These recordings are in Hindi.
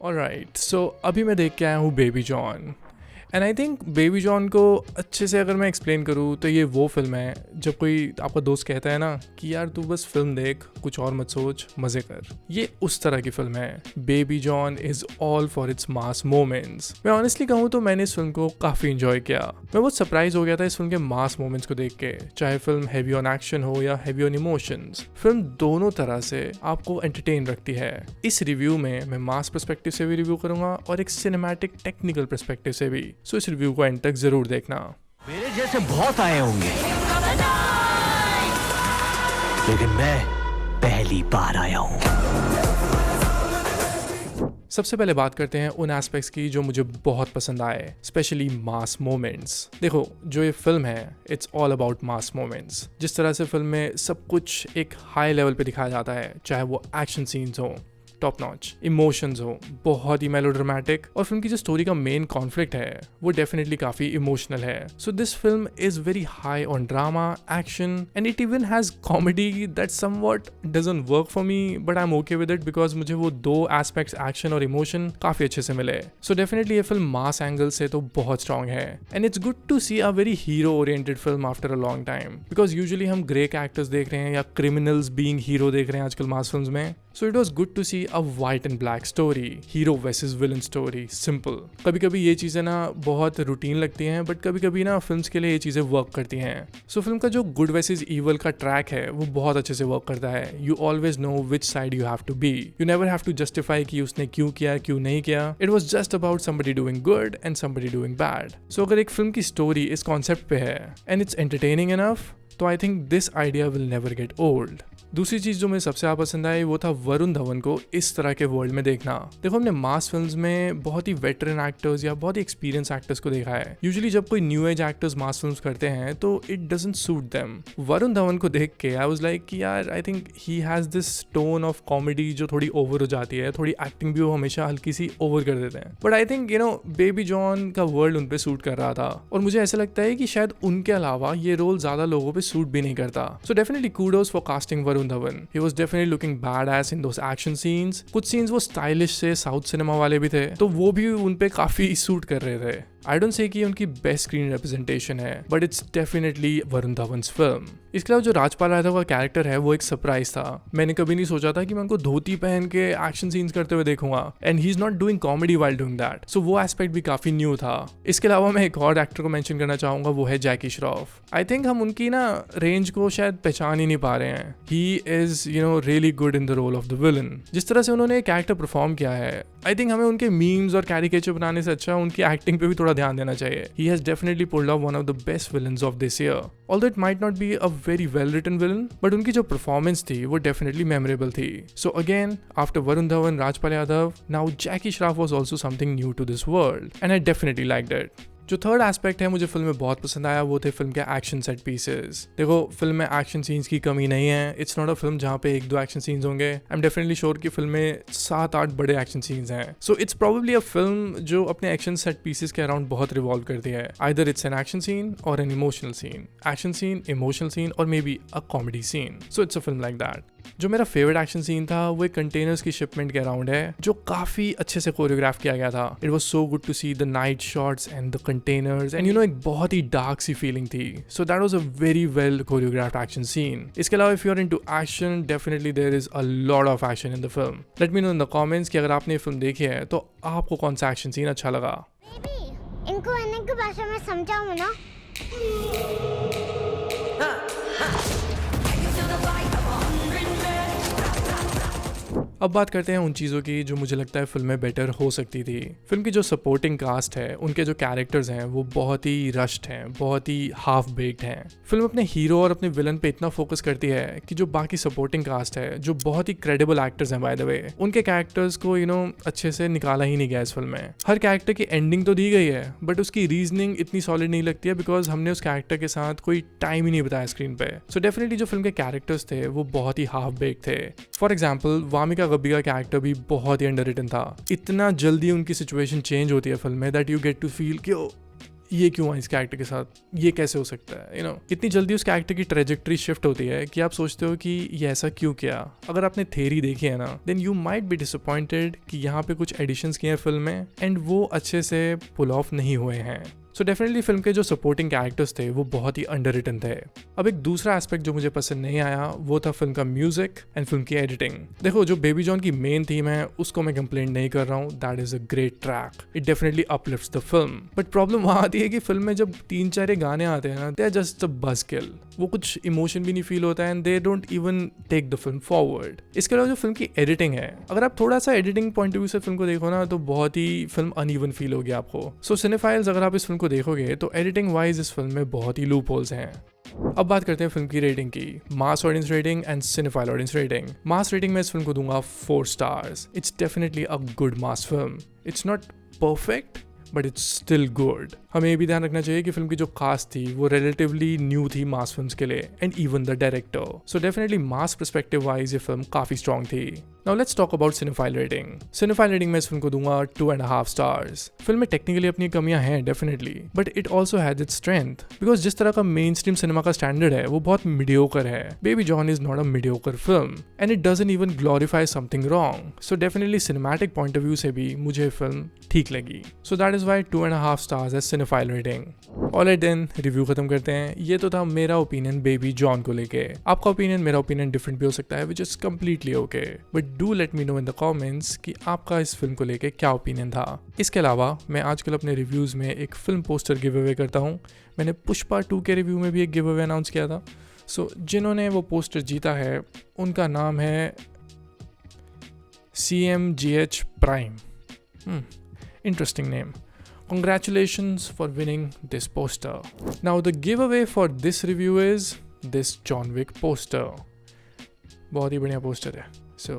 ऑलराइट, सो अभी मैं देख के आया हूँ baby John. And I think baby John को अच्छे से अगर मैं एक्सप्लेन करूँ तो ये वो फिल्म है जब कोई आपका दोस्त कहता है ना कि यार तू बस फिल्म देख, कुछ और मत सोच, मज़े कर। ये उस तरह की फिल्म है। Baby John is all for its mass moments. मैं ऑनेस्टली कहूँ तो मैंने इस फिल्म को काफ़ी इंजॉय किया। मैं बहुत सरप्राइज हो गया था इस फिल्म के मास मोमेंट्स को देख के। चाहे फिल्म हैवी ऑन एक्शन हो या हैवी ऑन इमोशंस, फिल्म दोनों तरह से आपको एंटरटेन रखती है। इस रिव्यू में मैं मास पर्सपेक्टिव से भी रिव्यू करूंगा और एक सिनेमैटिक टेक्निकल पर्सपेक्टिव से भी। सो इस रिव्यू को एंड तक जरूर देखना। मेरे जैसे बहुत आए होंगे, लेकिन मैं पहली बार आया हूं। सबसे पहले बात करते हैं उन एस्पेक्ट्स की जो मुझे बहुत पसंद आए, स्पेशली मास मोमेंट्स। देखो, जो ये फिल्म है it's all about mass moments. जिस तरह से फिल्म में सब कुछ एक हाई लेवल पे दिखाया जाता है, चाहे वो एक्शन सीन्स हो टॉप नॉच, इमोशंस हो बहुत ही मेलोड्रामेटिक, और फिल्म की जो स्टोरी का मेन कॉन्फ्लिक्ट है वो डेफिनेटली काफी इमोशनल है। So this film is very high on drama, action, and it even has comedy that somewhat doesn't work for me, but I am okay with it because मुझे वो दो एस्पेक्ट्स, एक्शन और इमोशन, काफी अच्छे से मिले। सो डेफिनेटली ये फिल्म मास एंगल से तो बहुत स्ट्रॉन्ग है, and it's good to see a very hero oriented film after a long time, because usually हम ग्रे कैरेक्टर्स देख रहे हैं या क्रिमिनल्स बीइंग हीरो देख रहे हैं आजकल मास फिल्म्स में। So it was good to see a white and black story, hero versus villain story, simple. कभी कभी ये चीज़ें ना बहुत रूटीन लगती हैं, बट कभी कभी ना फिल्म्स के लिए ये चीज़ें वर्क करती हैं। सो फिल्म का जो गुड वर्सेस ईवल का ट्रैक है वो बहुत अच्छे से वर्क करता है। You always know which side you have to be. You never have to justify कि उसने क्यों किया, क्यों नहीं किया। It was just about somebody doing good and somebody doing bad. So अगर एक फिल्म की स्टोरी इस कॉन्सेप्ट पे है एंड इट्स एंटरटेनिंग इनफ, तो I think this idea will never get old. दूसरी चीज़ जो मुझे सबसे ज़्यादा पसंद आई वो था वरुण धवन को इस तरह के वर्ल्ड में देखना। देखो, हमने मास फिल्म्स में बहुत ही वेटरन एक्टर्स या बहुत ही एक्सपीरियंस एक्टर्स को देखा है। यूजुअली जब कोई न्यू एज एक्टर्स मास फिल्म्स करते हैं तो it doesn't suit them. Varun Dhawan को देख के आई वाज लाइक कि यार I think he has this tone of comedy जो थोड़ी ओवर हो जाती है, थोड़ी एक्टिंग भी वो हमेशा हल्की सी ओवर कर देते हैं। But I think baby John का वर्ल्ड उन पे सूट कर रहा था, और मुझे ऐसा लगता है कि शायद उनके अलावा ये रोल ज़्यादा लोगों पे सूट भी नहीं करता। So definitely kudos for casting Varun Dhawan. He was definitely looking badass in those action scenes. कुछ सीन्स वो स्टाइलिश से साउथ सिनेमा वाले भी थे, तो वो भी उन पे काफी सूट कर रहे थे। आई डोंट से कि उनकी बेस्ट स्क्रीन रिप्रेजेंटेशन है, but it's definitely Varun Dhawan's film. इसके अलावा जो राजपाल यादव का कैरेक्टर है वो एक सरप्राइज था। मैंने कभी नहीं सोचा था कि मैं उनको धोती पहन के एक्शन सीन्स करते हुए देखूंगा, and he is not doing comedy while doing that. So वो एस्पेक्ट भी काफी न्यू था। इसके अलावा मैं एक और एक्टर को मेंशन करना चाहूंगा, वो है जैकी श्रॉफ। आई थिंक हम उनकी ना रेंज को शायद पहचान ही नहीं पा रहे हैं। He is really good in the role of the villain. जिस तरह से उन्होंने कैरेक्टर परफॉर्म किया है, आई थिंक हमें उनके मीम्स और कैरिकेचर बनाने से अच्छा उनकी एक्टिंग पे भी थोड़ा ध्यान देना चाहिए। He has definitely pulled off one of the best villains of this year. Although it might not be a very well written villain, but उनकी जो performance थी वो definitely memorable थी. So again, after Varun Dhawan, Rajpal Yadav, now Jackie Shroff was also something new to this world, and I definitely liked it. जो थर्ड एस्पेक्ट है मुझे फिल्म में बहुत पसंद आया वो थे फिल्म के एक्शन सेट पीसेस। देखो, फिल्म में एक्शन सीन्स की कमी नहीं है। इट्स नॉट अ फिल्म जहाँ पे एक दो एक्शन सीन्स होंगे। आई एम डेफिनेटली श्योर कि फिल्म में 7-8 बड़े एक्शन सीन्स हैं। So it's probably a film जो अपने एक्शन सेट पीसेस के अराउंड बहुत रिवॉल्व करती है। Either it's an action scene और an emotional scene, action scene, emotional scene, और may be a comedy scene. So it's a film like that. जो मेरा फेवरेट एक्शन सीन था वो एक कंटेनर्स की शिपमेंट के अराउंड है, जो काफी अच्छे से कोरियोग्राफ किया गया था। It was so good to see the night shots and the containers, and एक बहुत ही डार्क सी फीलिंग थी। So that was a very well choreographed action scene. इसके अलावा if you are into action, definitely there is a lot of action in the film. Let me know in the comments कि अगर आपने ये फिल्म देखी है तो आपको कौन सा एक्शन सीन अच्छा लगा। इनको अनेक की भाषा में समझाऊं ना। अब बात करते हैं उन चीज़ों की जो मुझे लगता है फिल्म में बेटर हो सकती थी। फिल्म की जो सपोर्टिंग कास्ट है, उनके जो कैरेक्टर्स हैं वो बहुत ही रश्ड हैं, बहुत ही हाफ बेक्ड हैं। फिल्म अपने हीरो और अपने विलन पे इतना फोकस करती है कि जो बाकी सपोर्टिंग कास्ट है, जो बहुत ही क्रेडिबल एक्टर्स हैं बाय द वे, उनके कैरेक्टर्स को अच्छे से निकाला ही नहीं गया इस फिल्म में। हर कैरेक्टर की एंडिंग तो दी गई है, बट उसकी रीजनिंग इतनी सॉलिड नहीं लगती है, बिकॉज हमने उस कैरेक्टर के साथ कोई टाइम ही नहीं बताया स्क्रीन पे। सो डेफिनेटली जो फिल्म के कैरेक्टर्स थे वो बहुत ही हाफ बेक्ड थे। फॉर एग्जाम्पल, वामिका गब्बी का कैरेक्टर भी बहुत ही अंडररेटेड था। इतना जल्दी उनकी सिचुएशन चेंज होती है फिल्म में that you get to feel कि ये क्यों हुआ इस कैरेक्टर के साथ, ये कैसे हो सकता है, यू नो इतनी जल्दी उस कैरेक्टर की ट्रेजेक्ट्री शिफ्ट होती है कि आप सोचते हो कि ये ऐसा क्यों किया। अगर आपने थ्योरी देखी है ना, then you might be disappointed कि यहाँ पे कुछ एडिशंस किए हैं फिल्म में एंड वो अच्छे से पुल ऑफ नहीं हुए हैं। सो डेफिनेटली फिल्म के जो सपोर्टिंग कैरेक्टर्स थे वो बहुत ही अंडररिटन थे। अब एक दूसरा एस्पेक्ट जो मुझे पसंद नहीं आया वो था फिल्म का म्यूजिक एंड फिल्म की एडिटिंग। देखो, जो बेबी जॉन की मेन थीम है उसको मैं कंप्लेंट नहीं कर रहा हूँ, that is a great track, it definitely uplifts the film. But problem वहाँ आती है कि फिल्म में जब 3-4 गाने आते हैं ना, दे आर जस्ट अ बज़किल, वो कुछ इमोशन भी नहीं फील होता है and they don't even take the film forward. इसके अलावा जो फिल्म की एडिटिंग है, अगर आप थोड़ा सा एडिटिंग पॉइंट ऑफ व्यू से फिल्म को देखो ना, तो बहुत ही फिल्म अनइवन फील होगी आपको। सो सिनेफाइल्स, अगर आप इस फिल्म को देखोगे तो एडिटिंग वाइज इस फिल्म में बहुत ही लूप होल्स हैं। अब बात करते हैं फिल्म की रेटिंग की, mass audience rating and cinephile audience rating. Mass rating में इस फिल्म को दूंगा 4 stars. It's definitely a good mass film, it's not perfect but it's still good. हमें ये भी ध्यान रखना चाहिए कि फिल्म की जो कास्ट थी वो रिलेटिवली न्यू थी मास फिल्म्स के लिए and even the director. So definitely mass perspective wise ये फिल्म काफी स्ट्रॉन्ग थी। Now let's talk about cinephile rating. Cinephile rating में इस फिल्म को दूंगा 2.5 स्टार्स। फिल्म में टेक्निकली अपनी कमियां हैं definitely, but it also has its strength, because जिस तरह का मेन स्ट्रीम सिनेमा का स्टैंडर्ड है वो बहुत मीडियोकर है। Baby John is not a mediocre film and it doesn't even glorify something wrong. So definitely cinematic point of view से भी मुझे फिल्म ठीक लगी। So that is why 2.5 stars as cinephile rating. Alright then, review खत्म करते हैं। ये तो था मेरा ओपिनियन बेबी जॉन को लेके। आपका ओपिनियन मेरा ओपिनियन डिफरेंट भी हो सकता है, which is completely okay, but do let me know in the comments कि आपका इस फिल्म को लेके क्या ओपिनियन था। इसके अलावा मैं आजकल अपने रिव्यूज में एक फिल्म पोस्टर गिव अवे करता हूँ। मैंने पुष्पा 2 के रिव्यू में भी एक गिव अवे अनाउंस किया था। सो जिन्होंने वो पोस्टर जीता है उनका नाम है CMGH Prime। Interesting name. Congratulations for winning this poster. Now the giveaway for this review is this John Wick poster. बहुत ही बढ़िया पोस्टर है। So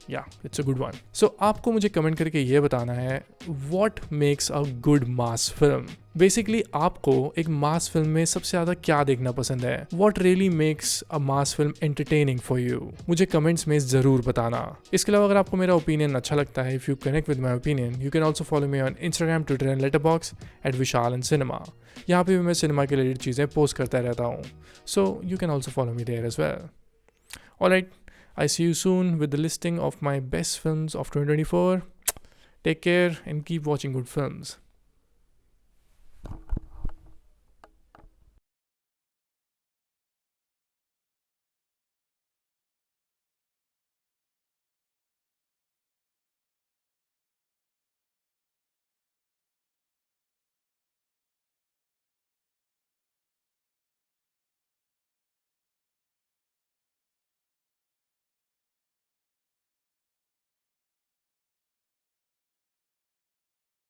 yeah, it's a good one. So आपको मुझे कमेंट करके ये बताना है what makes a good mass film. Basically आपको एक मास फिल्म में सबसे ज़्यादा क्या देखना पसंद है? What really makes a mass film entertaining for you? मुझे कमेंट्स में ज़रूर बताना। इसके अलावा अगर आपको मेरा ओपिनियन अच्छा लगता है, if you connect with my opinion, you can also follow me on Instagram, Twitter and letterbox @Vishal&Cinema। यहाँ पे भी मैं सिनेमा के रिलेटेड चीज़ें पोस्ट करता रहता हूँ, so you can also follow me there as well. Alright, I see you soon with the listing of my best films of 2024. Take care and keep watching good films.